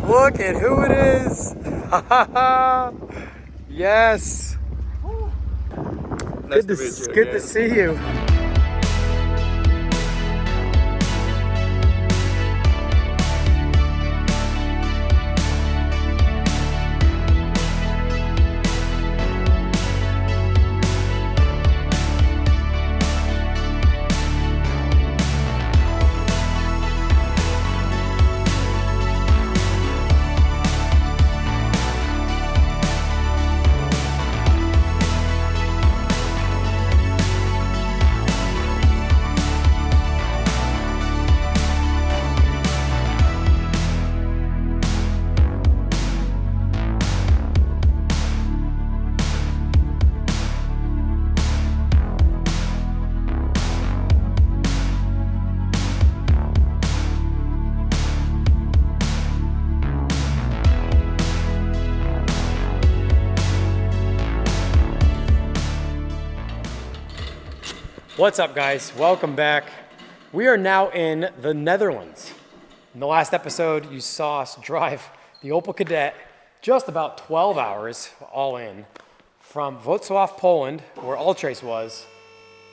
Look at who it is. Yes. Nice to meet you Good again. to see you. What's up, guys? Welcome back. We are now in the Netherlands. In the last episode, you saw us drive the Opel Kadett just about 12 hours, all in, from Wrocław, Poland, where Ultrace was,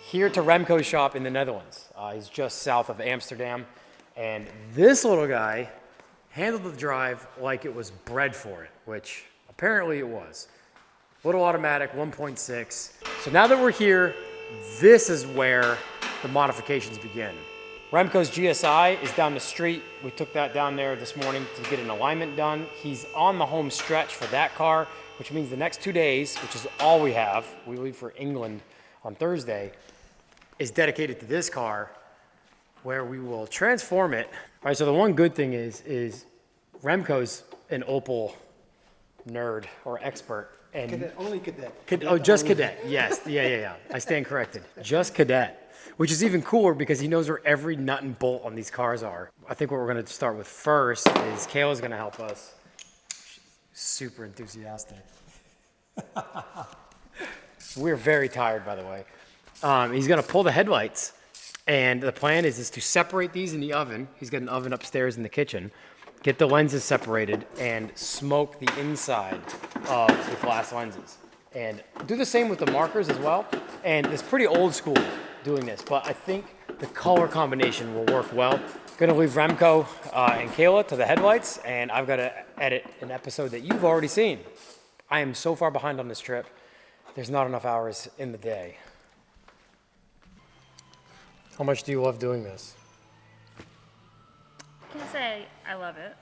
here to Remco's shop in the Netherlands. He's just south of Amsterdam. And this little guy handled the drive like it was bred for it, which apparently it was. Little automatic, 1.6. So now that we're here, this is where the modifications begin. Remco's GSI is down the street. We took that down there this morning to get an alignment done. He's on the home stretch for that car, which means the next 2 days, which is all we have, we leave for England on Thursday, is dedicated to this car, where we will transform it. All right, so the one good thing is Remco's an Opel nerd or expert. And Kadett, only Kadett. Just Kadett. Yes. Yeah. I stand corrected. Just Kadett, which is even cooler because he knows where every nut and bolt on these cars are. I think what we're going to start with first is Kayla's going to help us. She's super enthusiastic. We're very tired, by the way. He's going to pull the headlights, and the plan is to separate these in the oven. He's got an oven upstairs in the kitchen. Get the lenses separated and smoke the inside of the glass lenses. And do the same with the markers as well. And it's pretty old school doing this, but I think the color combination will work well. Gonna leave Remco and Kayla to the headlights, and I've gotta edit an episode that you've already seen. I am so far behind on this trip. There's not enough hours in the day. How much do you love doing this? I can say I love it.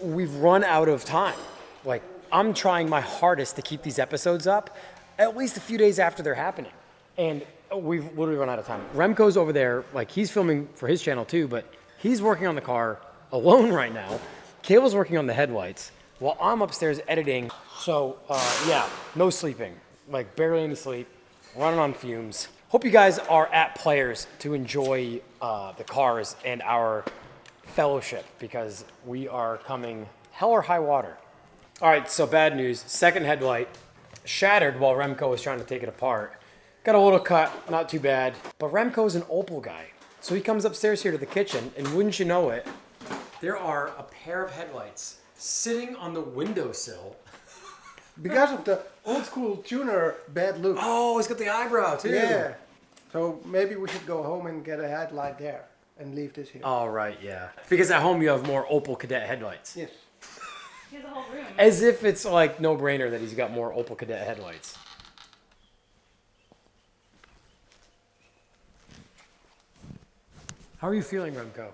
We've run out of time. Like, I'm trying my hardest to keep these episodes up at least a few days after they're happening. And we've literally run out of time. Remco's over there, like, he's filming for his channel too, but he's working on the car alone right now. Kayla's working on the headlights while I'm upstairs editing. So, yeah, no sleeping. Like, barely any sleep, running on fumes. Hope you guys are at Players to enjoy the cars and our fellowship, because we are coming hell or high water. All right, so bad news. Second headlight shattered while Remco was trying to take it apart. Got a little cut, not too bad. But Remco's an Opel guy. So he comes upstairs here to the kitchen, and wouldn't you know it, there are a pair of headlights sitting on the windowsill. Because of the old school tuner bad look. Oh, he's got the eyebrow too. Yeah. So maybe we should go home and get a headlight there and leave this here. Oh, right, yeah. Because at home you have more Opel Kadett headlights. Yes. He has a whole room. As if it's like no brainer that he's got more Opel Kadett headlights. How are you feeling, Remco?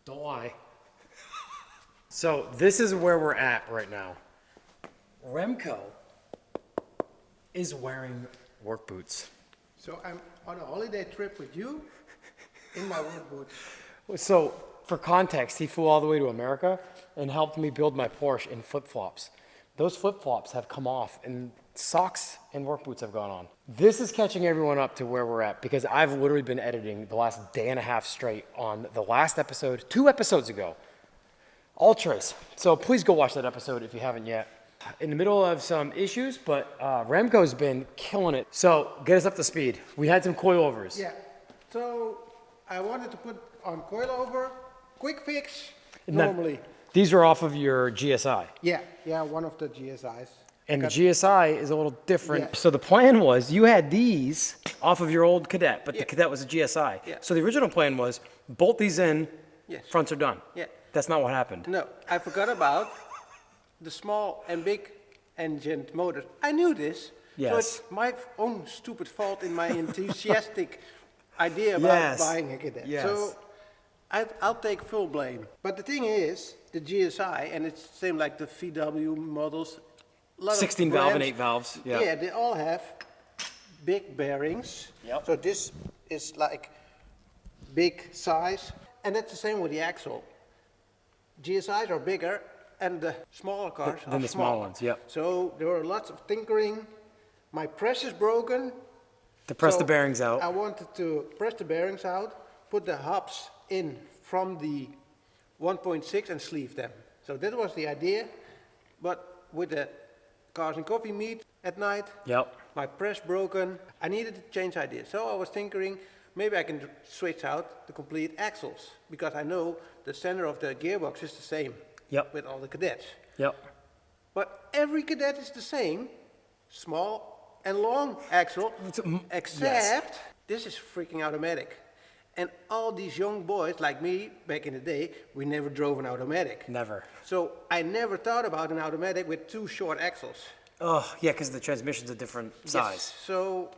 Don't lie. So this is where we're at right now. Remco is wearing work boots. So I'm on a holiday trip with you in my work boots. So for context, he flew all the way to America and helped me build my Porsche in flip-flops. Those flip-flops have come off and socks and work boots have gone on. This is catching everyone up to where we're at because I've literally been editing the last day and a half straight on the last episode, 2 episodes ago, Ultrace. So please go watch that episode if you haven't yet. In the middle of some issues, but Remco's been killing it. So get us up to speed. We had some coilovers. Yeah. So I wanted to put on coilover, quick fix, Now, normally. these are off of your GSI. Yeah, one of the GSIs. And the GSI is a little different. Yeah. So the plan was you had these off of your old Kadett, but the Yeah. Kadett was a GSI. Yeah. So the original plan was bolt these in, Yes. fronts are done. Yeah. That's not what happened. No, I forgot about the small and big engined motors. I knew this. So Yes. it's my own stupid fault in my enthusiastic idea about Yes. buying a Kadett. Yes. So I'll take full blame. But the thing is, the GSI, and it's the same like the VW models. A lot of 16 valve and brands- 8 valves. Yeah. Yeah, they all have big bearings. Yep. So this is like big size. And that's the same with the axle. GSIs are bigger and the smaller cars Than are the small smaller. ones, yep. So there were lots of tinkering. My press is broken. To press So the bearings out. I wanted to press the bearings out, put the hubs in from the 1.6 and sleeve them. So that was the idea. But with the Cars and Coffee meet at night, Yep. my press broken. I needed to change ideas. So I was tinkering, maybe I can switch out the complete axles because I know the center of the gearbox is the same Yep. with all the Kadetts. Yep. But every Kadett is the same, small and long axle, except this is freaking automatic. And all these young boys like me back in the day, we never drove an automatic. Never. So I never thought about an automatic with two short axles. Oh, yeah, because the transmission's a different size. Yes, so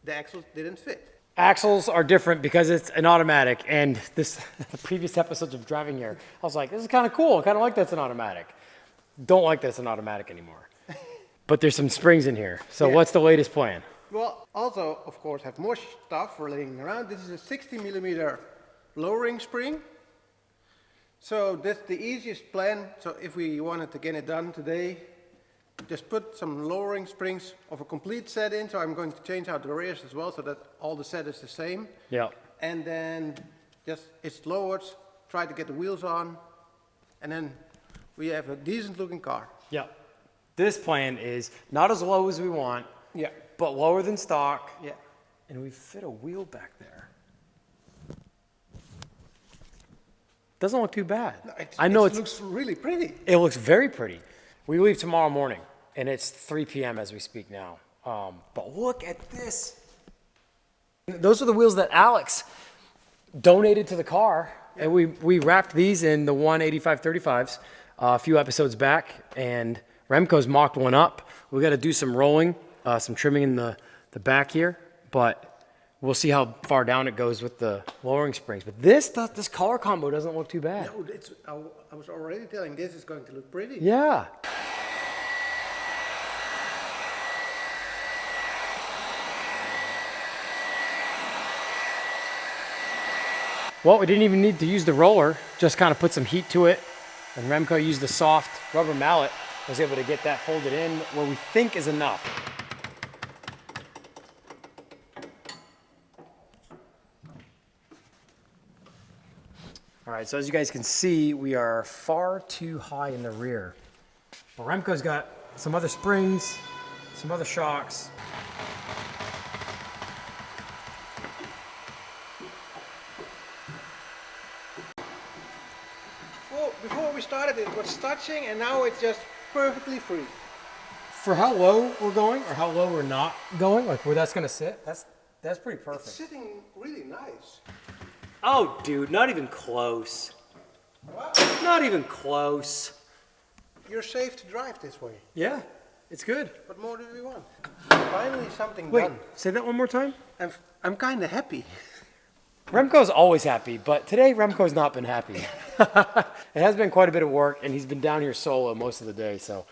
the axles didn't fit. Axles are different because it's an automatic, and this the previous episodes of driving here, I was like, this is kind of cool. I kind of like that's an automatic. Don't like that's an automatic anymore. But there's some springs in here. So Yeah. what's the latest plan? Well, also, of course, have more stuff for laying around. This is a 60 millimeter lowering spring. So that's the easiest plan. So if we wanted to get it done today, just put some lowering springs of a complete set in. So I'm going to change out the rears as well so that all the set is the same. Yeah. And then just it's lowered, try to get the wheels on, and then we have a decent looking car. Yeah. This plan is not as low as we want, Yeah. but lower than stock. Yeah. And we fit a wheel back there. Doesn't look too bad. I know it it looks really pretty. looks very pretty. We leave tomorrow morning, and it's 3 p.m. as we speak now. But look at this. Those are the wheels that Alex donated to the car, and we wrapped these in the 185/35s a few episodes back, and Remco's mocked one up. We got to do some rolling, some trimming in the back here, but we'll see how far down it goes with the lowering springs. But this color combo doesn't look too bad. No, I was already telling this is going to look pretty. Yeah. Well, we didn't even need to use the roller, just kind of put some heat to it. And Remco used the soft rubber mallet, was able to get that folded in where we think is enough. All right, so as you guys can see, we are far too high in the rear. But Remco's got some other springs, some other shocks. Before we started, it was touching, and now it's just perfectly free. For how low we're going, or how low we're not going, like where that's gonna sit, that's pretty It's perfect. sitting really nice. Oh, dude, not even close. What? Not even close. You're safe to drive this way. Yeah, it's good. What more do we want? Finally, something Wait, done. say that one more time. I'm kind of happy. Remco's always happy, but today Remco's not been happy. It has been quite a bit of work, and he's been down here solo most of the day, so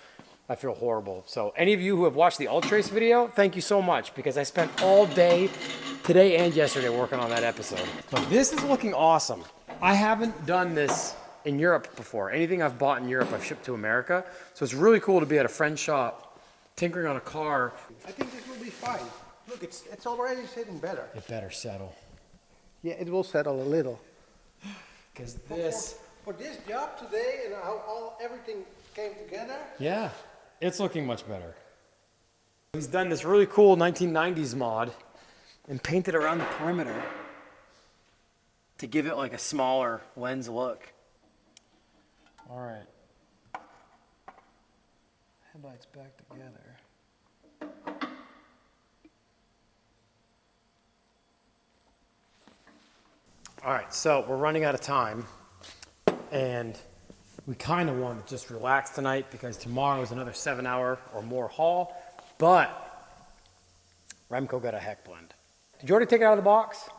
I feel horrible. So any of you who have watched the Ultrace video, thank you so much, because I spent all day today and yesterday working on that episode. But this is looking awesome. I haven't done this in Europe before. Anything I've bought in Europe, I've shipped to America. So it's really cool to be at a friend's shop, tinkering on a car. I think this will be fine. Look, it's already sitting better. It better settle. Yeah, it will settle a little. Because this, For this job today and how everything came together, yeah, it's looking much better. He's done this really cool 1990s mod and painted around the perimeter. to give it like a smaller lens look. All right. Headlights back together. All right, so we're running out of time, and we kind of want to just relax tonight because tomorrow is another 7-hour or more haul, but Remco got a heck blend. Did you already take it out of the box?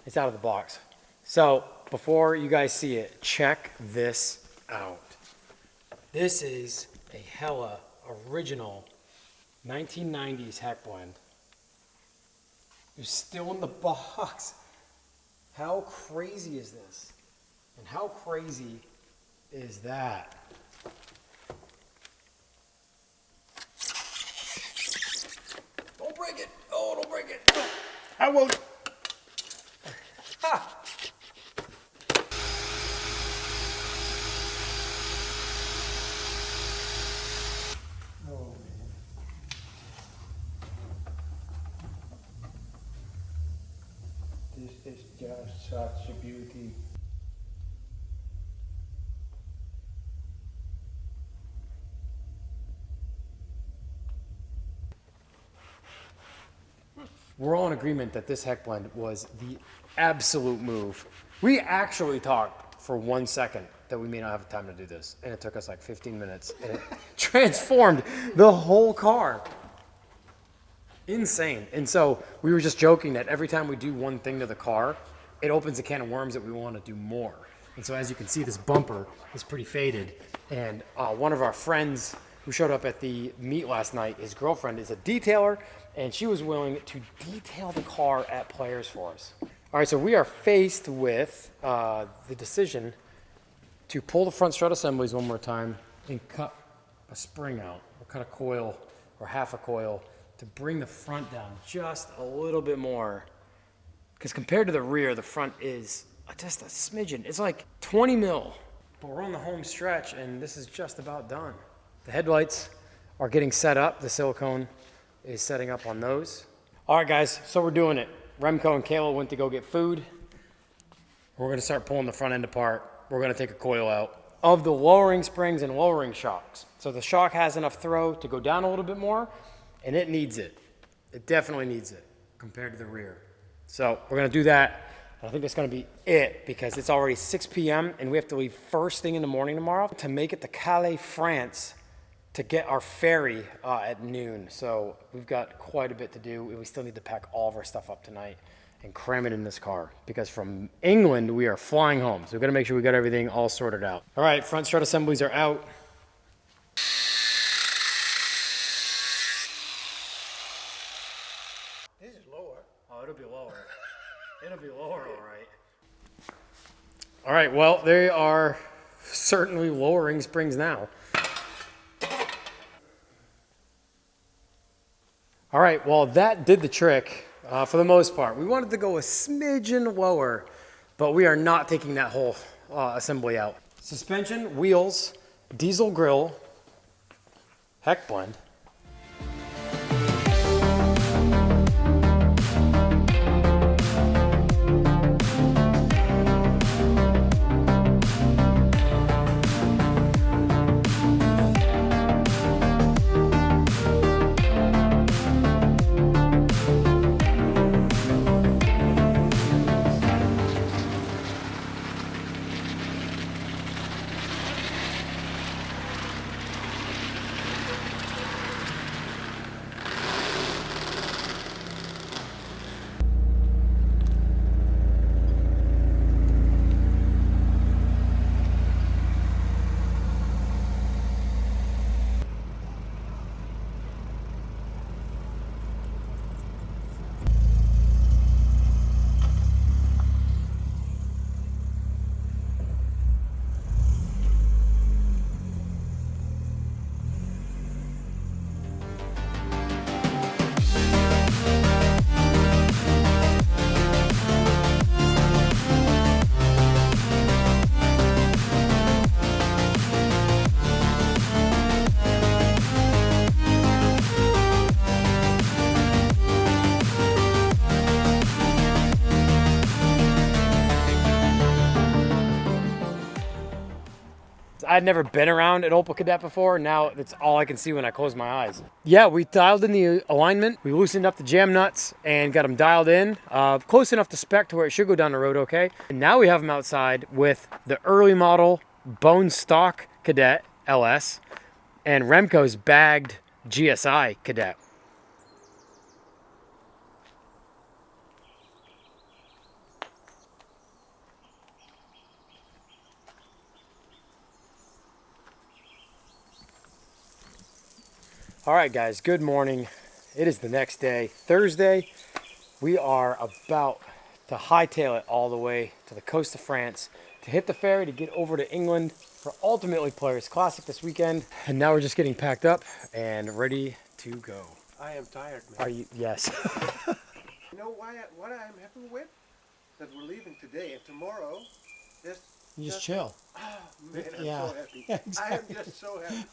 It's out of the box. So before you guys see it, check this out. This is a hella original 1990s heck blend. It's still in the box. How crazy is this? And how crazy is that? Don't break it. Oh, don't break it. I won't. Ha! Oh, man. This is just such a beauty. We're all in agreement that this heck blend was the absolute move. We actually talked for 1 second that we may not have time to do this, and it took us like 15 minutes, and it transformed the whole car. Insane. And so we were just joking that every time we do one thing to the car, it opens a can of worms that we want to do more. And so as you can see, this bumper is pretty faded. And one of our friends who showed up at the meet last night, his girlfriend is a detailer, and she was willing to detail the car at Players for us. All right, so we are faced with the decision to pull the front strut assemblies one more time and cut a spring out, or cut a coil, or half a coil, to bring the front down just a little bit more. Because compared to the rear, the front is just a smidgen. It's like 20 mil, but we're on the home stretch, and this is just about done. The headlights are getting set up. The silicone is setting up on those. All right, guys, so we're doing it. Remco and Kayla went to go get food. We're gonna start pulling the front end apart. We're gonna take a coil out of the lowering springs and lowering shocks. So the shock has enough throw to go down a little bit more, and it needs it. It definitely needs it compared to the rear. So we're gonna do that. I think that's gonna be it because it's already 6 p.m. and we have to leave first thing in the morning tomorrow to make it to Calais, France, to get our ferry at noon. So we've got quite a bit to do, and we still need to pack all of our stuff up tonight and cram it in this car because from England, we are flying home. So we've got to make sure we got everything all sorted out. All right, front strut assemblies are out. This is lower. Oh, it'll be lower. It'll be lower, all right. All right, well, they are certainly lowering springs now. All right, well, that did the trick for the most part. We wanted to go a smidgen lower, but we are not taking that whole assembly out. Suspension, wheels, diesel grill, heck blend. I'd never been around an Opel Kadett before. Now that's all I can see when I close my eyes. Yeah, we dialed in the alignment. We loosened up the jam nuts and got them dialed in. Close enough to spec to where it should go down the road okay. And now we have them outside with the early model bone stock Kadett LS and Remco's bagged GSI Kadett. All right, guys, good morning. It is the next day, Thursday. We are about to hightail it all the way to the coast of France to hit the ferry to get over to England for Ultimately Players Classic this weekend. And now we're just getting packed up and ready to go. I am tired, man. Are you? Yes. You know what I'm happy with? That we're leaving today and tomorrow. You just chill. Man, I'm Yeah. so happy. I am just so happy.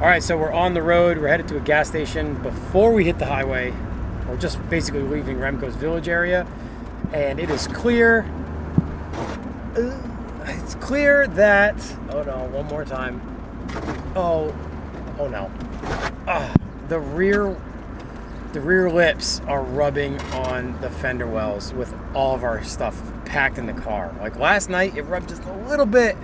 All right, so we're on the road. We're headed to a gas station before we hit the highway. We're just basically leaving Remco's village area, and it is clear. It's clear that. Oh no! One more time. Oh no! The rear lips are rubbing on the fender wells with all of our stuff packed in the car. Like last night, it rubbed just a little bit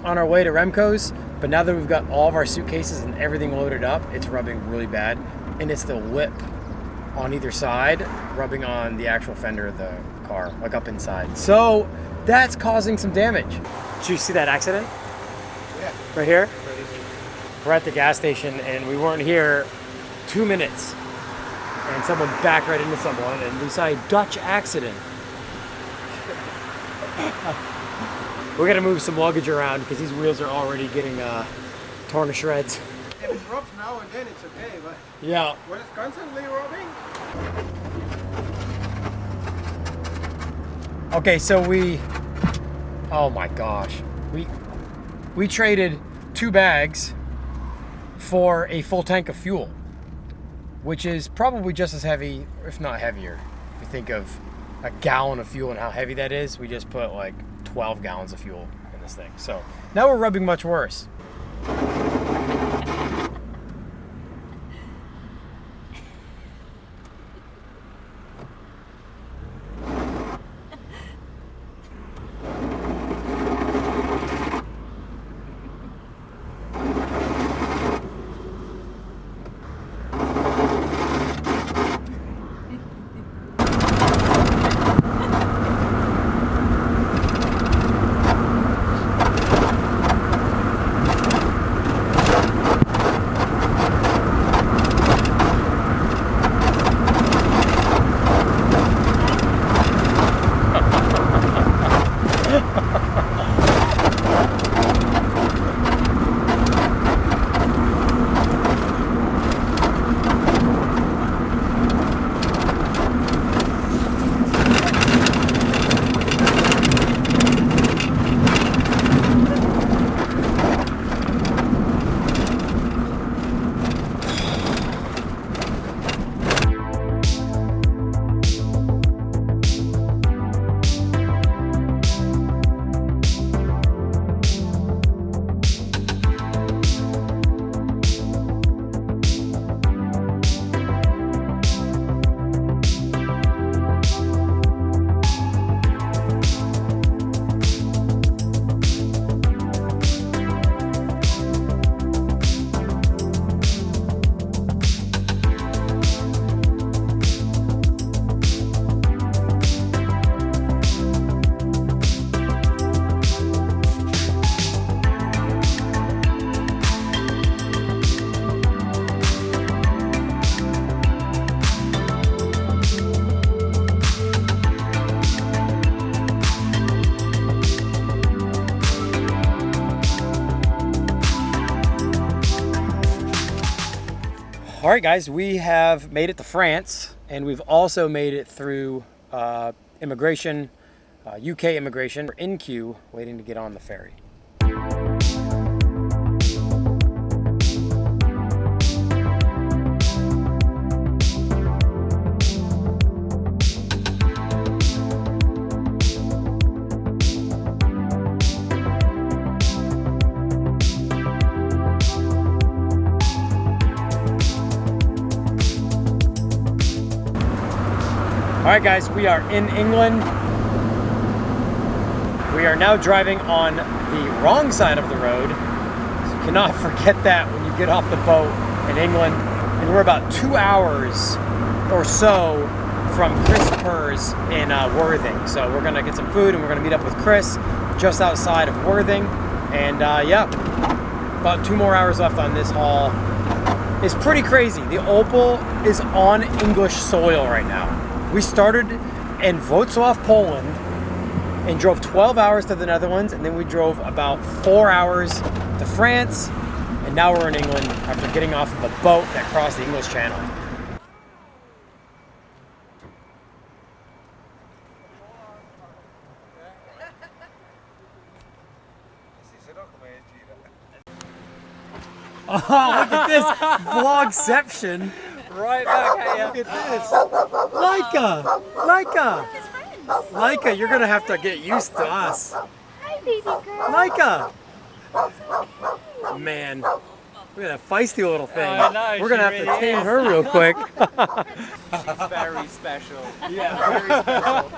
on our way to Remco's, but now that we've got all of our suitcases and everything loaded up, it's rubbing really bad. And it's the lip on either side rubbing on the actual fender of the car, like up inside. So that's causing some damage. Did you see that accident? Yeah. Right here? Crazy. We're at the gas station and we weren't here 2 minutes. And someone backed right into someone and we saw a Dutch accident. We're gonna move some luggage around because these wheels are already getting torn to shreds. If it drops now and then, it's okay, but Yeah. when it's constantly rubbing, Okay, so oh my gosh, we traded 2 bags for a full tank of fuel, which is probably just as heavy, if not heavier. If you think of a gallon of fuel and how heavy that is, we just put like 12 gallons of fuel in this thing. So now we're rubbing much worse. All right, guys, we have made it to France, and we've also made it through immigration, UK immigration. We're in queue, waiting to get on the ferry. right, guys, we are in England. We are now driving on the wrong side of the road. So you cannot forget that when you get off the boat in England. And we're about 2 hours or so from Chris Purr's in Worthing. So we're gonna get some food and we're gonna meet up with Chris just outside of Worthing. And yeah, about 2 more hours left on this haul. It's pretty crazy. The Opel is on English soil right now. We started in Wrocław, Poland, and drove 12 hours to the Netherlands, and then we drove about 4 hours to France, and now we're in England after getting off of a boat that crossed the English Channel. Oh, look at this vlogception. Right back at you. Look at this. Laika, you're gonna have to get used to us. Hi, baby girl. Laika. Man, look at that feisty little thing. I know, We're gonna have she to really tame is. her real quick. She's very special. Yeah, very special.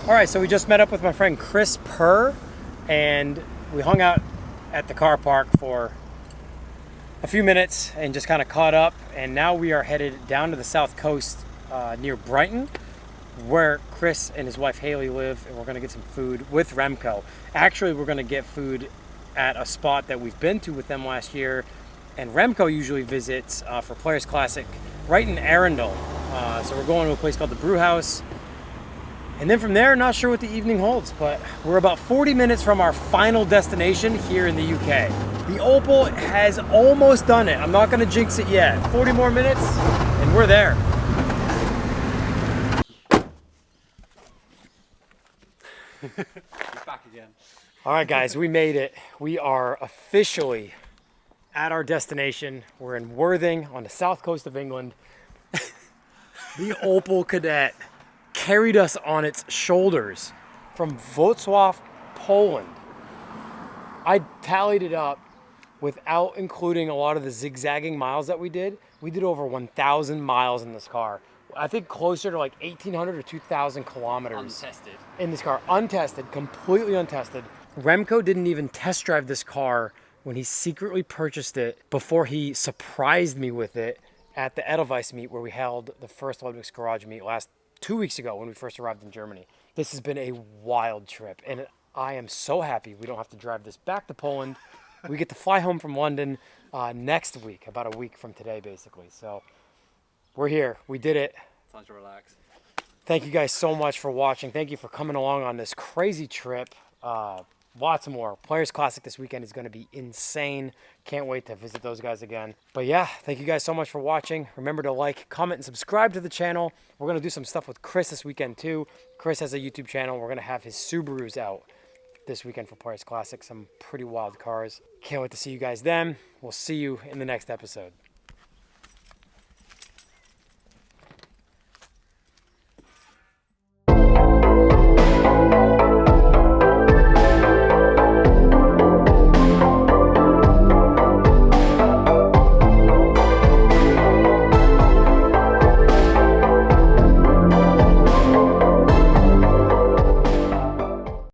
All right, so we just met up with my friend Chris Purr, and we hung out at the car park for a few minutes and just kind of caught up. And now we are headed down to the south coast near Brighton, where Chris and his wife Haley live, and we're gonna get some food with Remco. Actually, we're gonna get food at a spot that we've been to with them last year, and Remco usually visits for Players Classic right in Arundel. So we're going to a place called the Brew House. And then from there, not sure what the evening holds, but we're about 40 minutes from our final destination here in the UK. The Opel has almost done it. I'm not gonna jinx it yet. 40 more minutes and we're there. He's back again. All right, guys, we made it. We are officially at our destination. We're in Worthing on the south coast of England. The Opel Kadett carried us on its shoulders from Wrocław, Poland. I tallied it up without including a lot of the zigzagging miles that we did. We did over 1,000 miles in this car. I think closer to like 1,800 or 2,000 kilometers. Untested. In this car, untested, completely untested. Remco didn't even test drive this car when he secretly purchased it before he surprised me with it at the Edelweiss meet where we held the first Ludwig's Garage meet 2 weeks ago when we first arrived in Germany. This has been a wild trip, and I am so happy we don't have to drive this back to Poland. We get to fly home from London next week, about a week from today, basically. So we're here. We did it. Time to relax. Thank you guys so much for watching. Thank you for coming along on this crazy trip. Lots more. Players Classic this weekend is going to be insane. Can't wait to visit those guys again. But yeah, thank you guys so much for watching. Remember to like, comment, and subscribe to the channel. We're going to do some stuff with Chris this weekend too. Chris has a YouTube channel. We're going to have his Subarus out this weekend for Players Classic. Some pretty wild cars. Can't wait to see you guys then. We'll see you in the next episode.